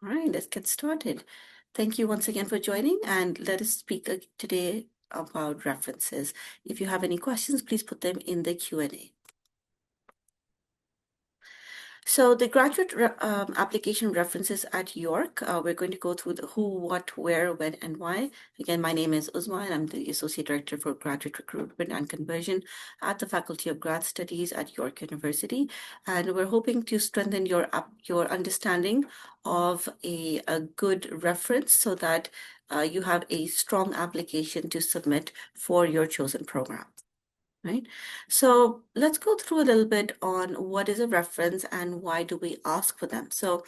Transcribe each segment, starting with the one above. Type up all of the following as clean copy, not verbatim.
All right, let's get started. Thank you once again for joining, and let us speak today about references. If you have any questions, please put them in the Q&A. So the graduate application references at York, we're going to go through the who, what, where, when, and why. Again, my name is Uzma, and I'm the Associate Director for Graduate Recruitment and Conversion at the Faculty of Grad Studies at York University. And we're hoping to strengthen your understanding of a good reference so that you have a strong application to submit for your chosen program. Right? So let's go through a little bit on what is a reference and why do we ask for them. So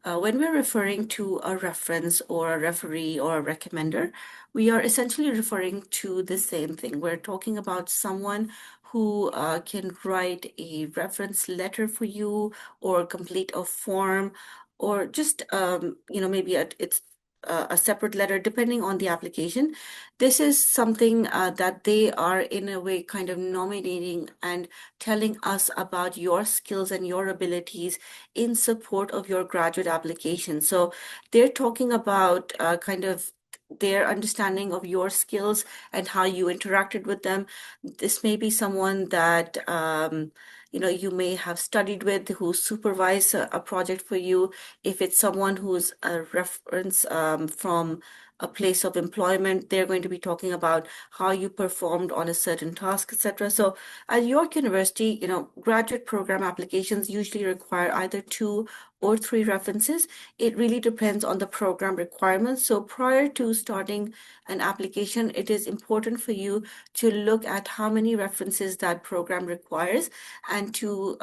when we're referring to a reference or a referee or a recommender, we are essentially referring to the same thing. We're talking about someone who can write a reference letter for you or complete a form or just, maybe it's a separate letter depending on the application. This is something that they are in a way kind of nominating and telling us about your skills and your abilities in support of your graduate application. So they're talking about kind of their understanding of your skills and how you interacted with them. This may be someone that you may have studied with, who supervised a project for you. If it's someone who's a reference from a place of employment, they're going to be talking about how you performed on a certain task, etc. So at York University, graduate program applications usually require either 2 or 3 references. It really depends on the program requirements. So prior to starting an application, it is important for you to look at how many references that program requires and to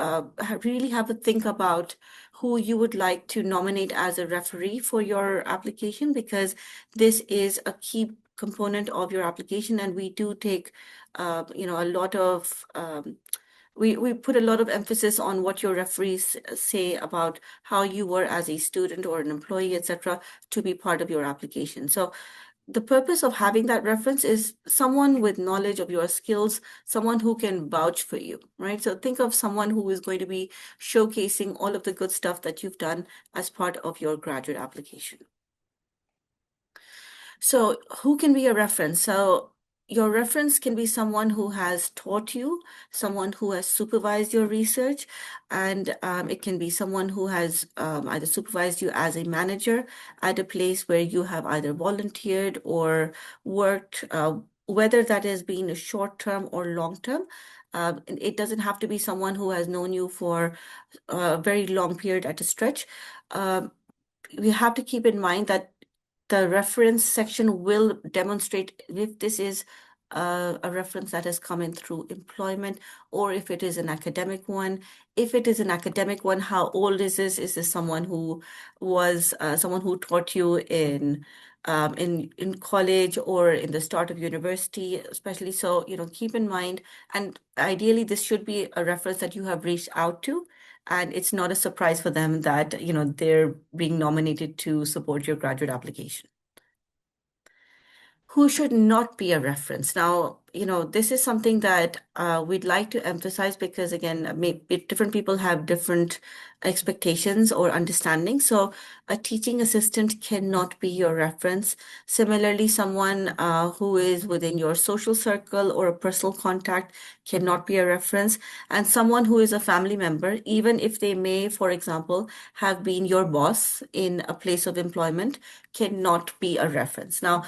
really have a think about who you would like to nominate as a referee for your application, because this is a key component of your application, and we do take a lot of we put a lot of emphasis on what your referees say about how you were as a student or an employee, etc., to be part of your application. So the purpose of having that reference is someone with knowledge of your skills, someone who can vouch for you, right? So think of someone who is going to be showcasing all of the good stuff that you've done as part of your graduate application. So who can be a reference? So your reference can be someone who has taught you, someone who has supervised your research, and it can be someone who has either supervised you as a manager at a place where you have either volunteered or worked, whether that has been a short term or long term. It doesn't have to be someone who has known you for a very long period at a stretch. We have to keep in mind that the reference section will demonstrate if this is a reference that has come in through employment or if it is an academic one. If it is an academic one, how old is this? Is this someone who was someone who taught you in college or in the start of university, especially? So, keep in mind, and ideally, this should be a reference that you have reached out to. And it's not a surprise for them that, they're being nominated to support your graduate application. Who should not be a reference? Now, this is something that we'd like to emphasize because, again, maybe different people have different expectations or understanding. So a teaching assistant cannot be your reference. Similarly, someone who is within your social circle or a personal contact cannot be a reference. And someone who is a family member, even if they may, for example, have been your boss in a place of employment, cannot be a reference. Now,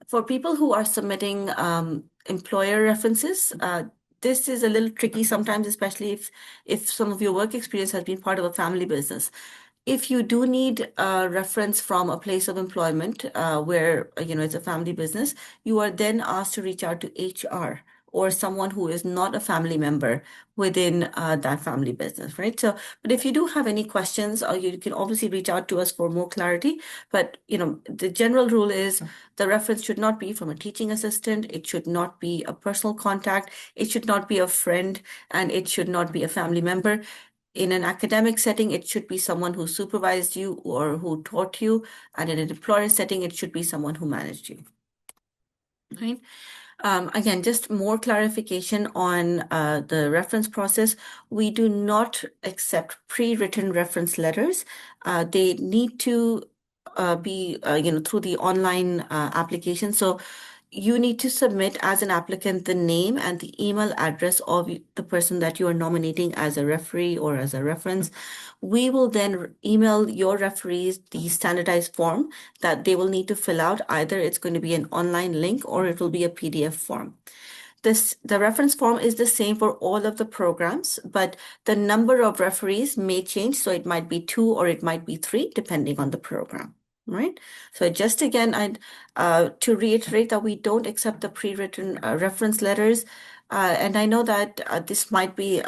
for people who are submitting employer references, this is a little tricky sometimes, especially if some of your work experience has been part of a family business. If you do need a reference from a place of employment where it's a family business, you are then asked to reach out to HR or someone who is not a family member within that family business, right? So, but if you do have any questions, you can obviously reach out to us for more clarity. But the general rule is the reference should not be from a teaching assistant. It should not be a personal contact. It should not be a friend, and it should not be a family member. In an academic setting, it should be someone who supervised you or who taught you. And in an employer setting, it should be someone who managed you. Right? Again, just more clarification on the reference process. We do not accept pre-written reference letters. They need to be through the online application. So you need to submit as an applicant the name and the email address of the person that you are nominating as a referee or as a reference. We will then email your referees the standardized form that they will need to fill out. Either it's going to be an online link or it will be a PDF form. The reference form is the same for all of the programs, but the number of referees may change. So it might be two or it might be three, depending on the program, right? So just again, I'd to reiterate that we don't accept the pre-written reference letters. And I know that this might be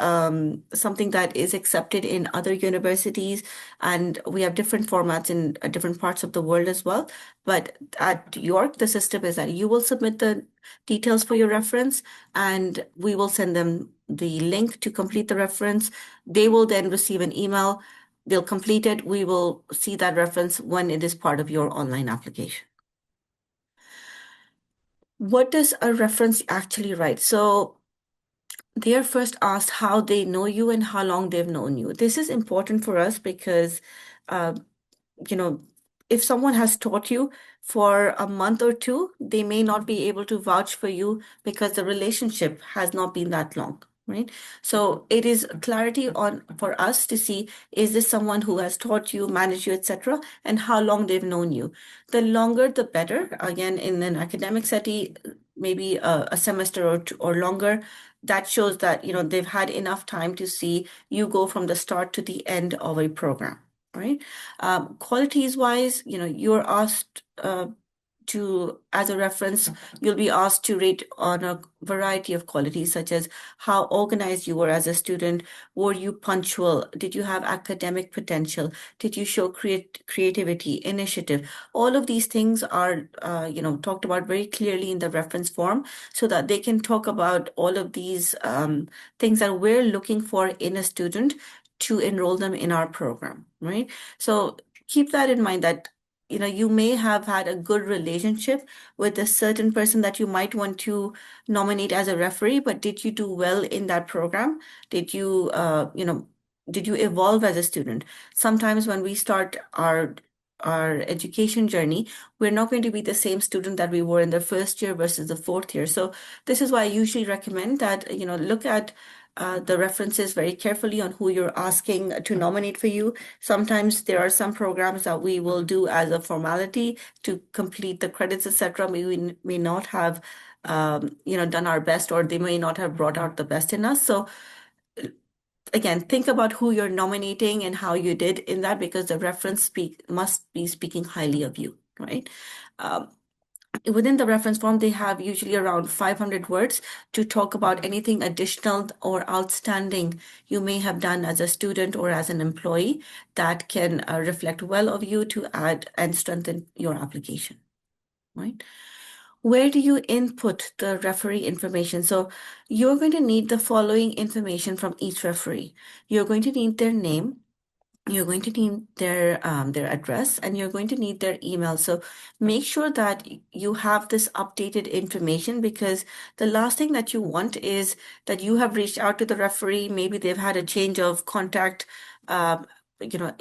something that is accepted in other universities, and we have different formats in different parts of the world as well. But at York, the system is that you will submit the details for your reference, and we will send them the link to complete the reference. They will then receive an email. They'll complete it. We will see that reference when it is part of your online application. What does a reference actually write? So they are first asked how they know you and how long they've known you. This is important for us because uh, you know, if someone has taught you for a month or two, they may not be able to vouch for you because the relationship has not been that long, right? So it is clarity on for us to see, is this someone who has taught you, managed you, etc., and how long they've known you. The longer, the better. Again, in an academic setting, maybe a semester or two or longer. That shows that they've had enough time to see you go from the start to the end of a program, right? Qualities wise, you're asked as a reference, you'll be asked to rate on a variety of qualities, such as how organized you were as a student. Were you punctual? Did you have academic potential? Did you show creativity, initiative? All of these things are, talked about very clearly in the reference form so that they can talk about all of these things that we're looking for in a student to enroll them in our program, right? So keep that in mind that you may have had a good relationship with a certain person that you might want to nominate as a referee, but did you do well in that program? Did you, did you evolve as a student? Sometimes when we start our education journey, we're not going to be the same student that we were in the first year versus the fourth year. So this is why I usually recommend that, look at the references very carefully on who you're asking to nominate for you. Sometimes there are some programs that we will do as a formality to complete the credits, etc. We may not have, done our best, or they may not have brought out the best in us. So again, think about who you're nominating and how you did in that, because the reference must be speaking highly of you, right? Um, Within the reference form, they have usually around 500 words to talk about anything additional or outstanding you may have done as a student or as an employee that can reflect well of you to add and strengthen your application, right? Where do you input the referee information? So you're going to need the following information from each referee. You're going to need their name, you're going to need their address, and you're going to need their email. So make sure that you have this updated information, because the last thing that you want is that you have reached out to the referee. Maybe they've had a change of contact, um,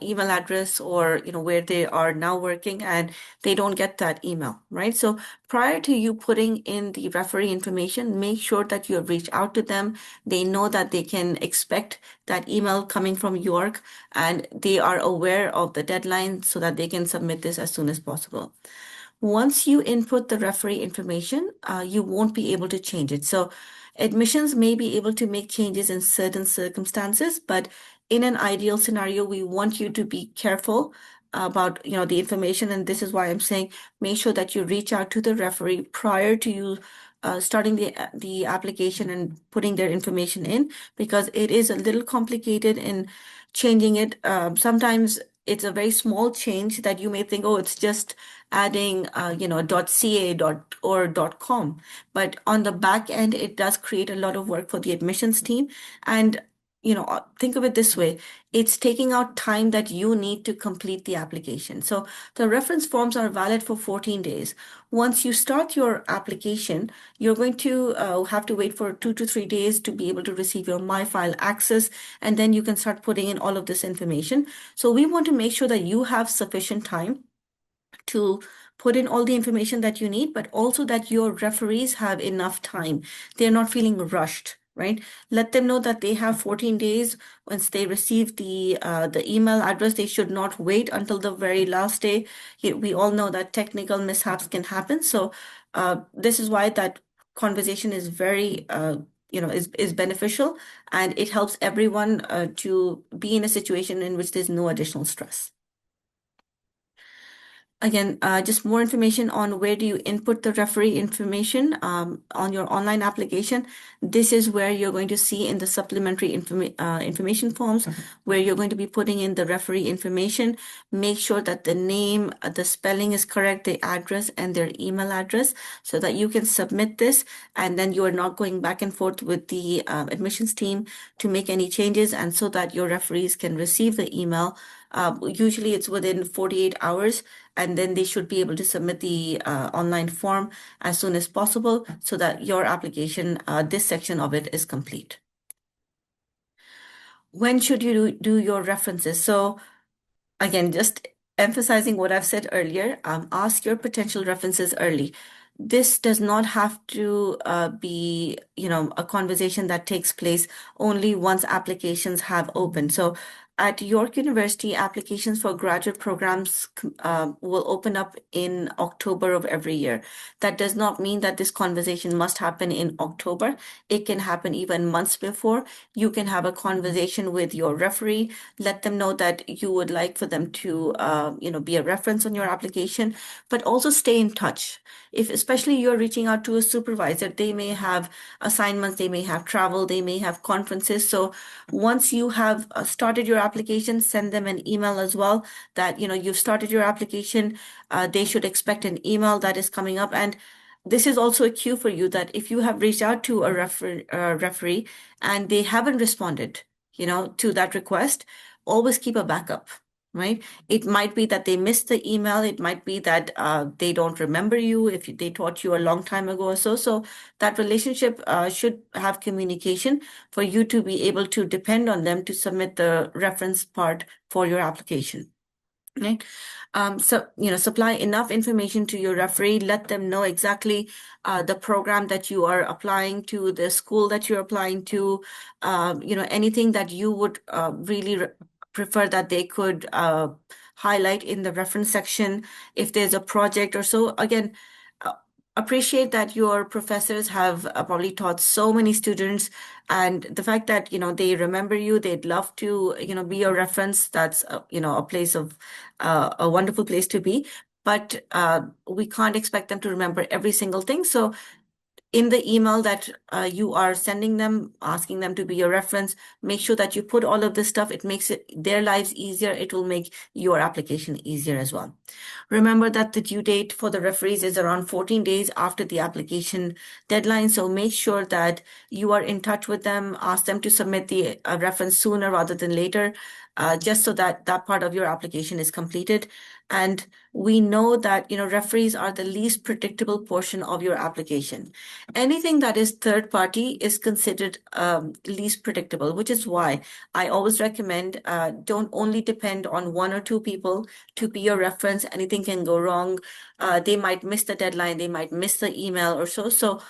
email address, or where they are now working, and they don't get that email, right? So prior to you putting in the referee information, make sure that you have reached out to them. They know that they can expect that email coming from York, and they are aware of the deadline so that they can submit this as soon as possible. Once you input the referee information, you won't be able to change it. So admissions may be able to make changes in certain circumstances, but in an ideal scenario, we want you to be careful about the information, and this is why I'm saying make sure that you reach out to the referee prior to you starting the application and putting their information in, because it is a little complicated in changing it. Sometimes it's a very small change that you may think, oh, it's just adding, .ca or .com. But on the back end, it does create a lot of work for the admissions team. And, think of it this way. It's taking out time that you need to complete the application. So the reference forms are valid for 14 days. Once you start your application, you're going to have to wait for 2 to 3 days to be able to receive your My File access, and then you can start putting in all of this information. So we want to make sure that you have sufficient time to put in all the information that you need, but also that your referees have enough time. They're not feeling rushed, right? Let them know that they have 14 days. Once they receive the email address, they should not wait until the very last day. We all know that technical mishaps can happen. So this is why that conversation is very is beneficial, and it helps everyone to be in a situation in which there's no additional stress. Again, just more information on where do you input the referee information on your online application. This is where you're going to see in the supplementary information forms where you're going to be putting in the referee information. Make sure that the name, the spelling is correct, the address, and their email address so that you can submit this, and then you are not going back and forth with the admissions team to make any changes, and so that your referees can receive the email. Usually it's within 48 hours, and then they should be able to submit the online form as soon as possible so that your application, this section of it, is complete. When should you do your references? So again, just emphasizing what I've said earlier, ask your potential references early. This does not have to be, a conversation that takes place only once applications have opened. So at York University, applications for graduate programs will open up in October of every year. That does not mean that this conversation must happen in October. It can happen even months before. You can have a conversation with your referee, let them know that you would like for them to, be a reference on your application, but also stay in touch. If especially you're reaching out to a supervisor, they may have assignments, they may have travel, they may have conferences. So once you have started your application, send them an email as well that, you've started your application. They should expect an email that is coming up. And this is also a cue for you that if you have reached out to a referee and they haven't responded, to that request, always keep a backup, right? It might be that they missed the email. It might be that they don't remember you if they taught you a long time ago or so. So that relationship should have communication for you to be able to depend on them to submit the reference part for your application. Right. So, supply enough information to your referee, let them know exactly the program that you are applying to, the school that you're applying to, anything that you would really prefer that they could highlight in the reference section if there's a project or so. Again, uh, appreciate that your professors have probably taught so many students, and the fact that they remember you, they'd love to be your reference. That's a place of a wonderful place to be, but we can't expect them to remember every single thing. So in the email that you are sending them, asking them to be your reference, make sure that you put all of this stuff. It makes their lives easier. It will make your application easier as well. Remember that the due date for the referees is around 14 days after the application deadline. So make sure that you are in touch with them. Ask them to submit the reference sooner rather than later, just so that that part of your application is completed. And we know that, referees are the least predictable portion of your application. Anything that is third party is considered least predictable, which is why I always recommend don't only depend on one or two people to be your reference. Anything can go wrong. They might miss the deadline, they might miss the email or so. So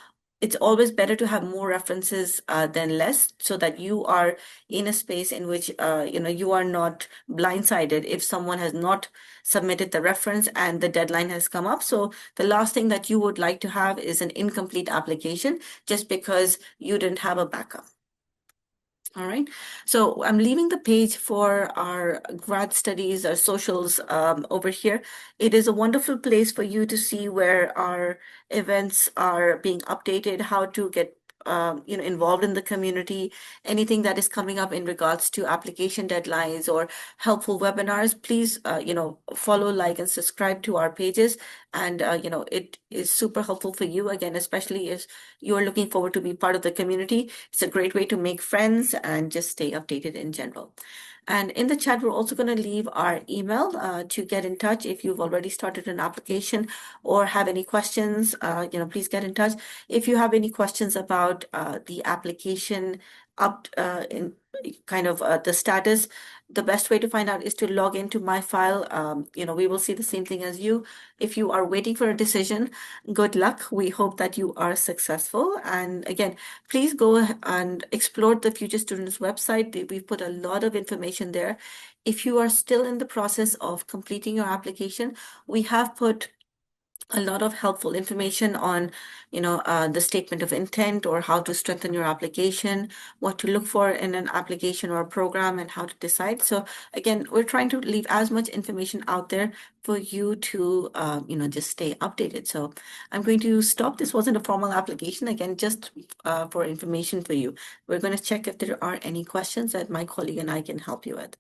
it's always better to have more references than less, so that you are in a space in which you are not blindsided if someone has not submitted the reference and the deadline has come up. So the last thing that you would like to have is an incomplete application just because you didn't have a backup. All right. So I'm leaving the page for our grad studies, our socials over here. It is a wonderful place for you to see where our events are being updated, how to get involved in the community, anything that is coming up in regards to application deadlines or helpful webinars. Please, follow, like, and subscribe to our pages. And, it is super helpful for you, again, especially if you're looking forward to be part of the community. It's a great way to make friends and just stay updated in general. And in the chat, we're also going to leave our email to get in touch if you've already started an application or have any questions. Please get in touch. If you have any questions about the application up in kind of the status, the best way to find out is to log into my file. We will see the same thing as you. If you are waiting for a decision, good luck. We hope that you are successful. And again, please go and explore the Future Students website. We've put a lot of information there. If you are still in the process of completing your application, we have put a lot of helpful information on, the statement of intent or how to strengthen your application, what to look for in an application or a program, and how to decide. So again, we're trying to leave as much information out there for you to, just stay updated. So I'm going to stop. This wasn't a formal application. Again, just for information for you. We're going to check if there are any questions that my colleague and I can help you with.